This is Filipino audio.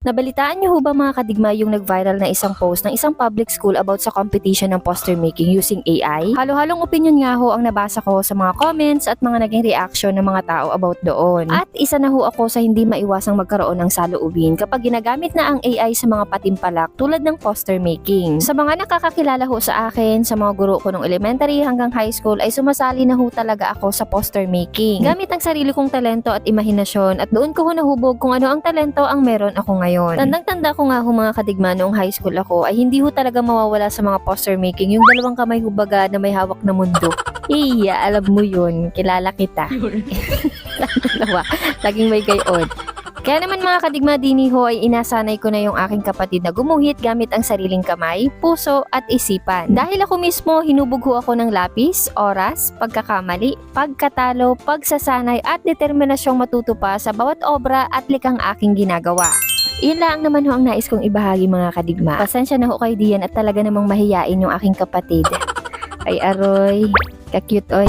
Nabalitaan niyo ho ba mga kadigma yung nag-viral na isang post ng isang public school about sa competition ng poster making using AI? Halo-halong opinion nga ho ang nabasa ko sa mga comments at mga naging reaction ng mga tao about doon. At isa na ho ako sa hindi maiwasang magkaroon ng saloobin kapag ginagamit na ang AI sa mga patimpalak tulad ng poster making. Sa mga nakakakilala ho sa akin, sa mga guro ko nung elementary hanggang high school ay sumasali na ho talaga ako sa poster making. Gamit ang sarili kong talento at imahinasyon at doon ko ho nahubog kung ano ang talento ang meron ako ngayon. Tandang-tanda ko nga ho mga kadigma noong high school ako ay hindi ho talaga mawawala sa mga poster making yung dalawang kamay hubaga na may hawak na mundo. Iya, alam mo yun. Kilala kita. Dalawa. Laging may gayon. Kaya naman mga kadigma dini ho ay inasanay ko na yung aking kapatid na gumuhit gamit ang sariling kamay, puso at isipan. Dahil ako mismo hinubog ho ako ng lapis, oras, pagkakamali, pagkatalo, pagsasanay at determinasyong matuto pa sa bawat obra at likang aking ginagawa. Iyon lang naman ho ang nais kong ibahagi mga kadigma. Pasensya na ho kay Dian at talaga namang mahiyain yung aking kapatid. Ay aroy, ka-cute oy.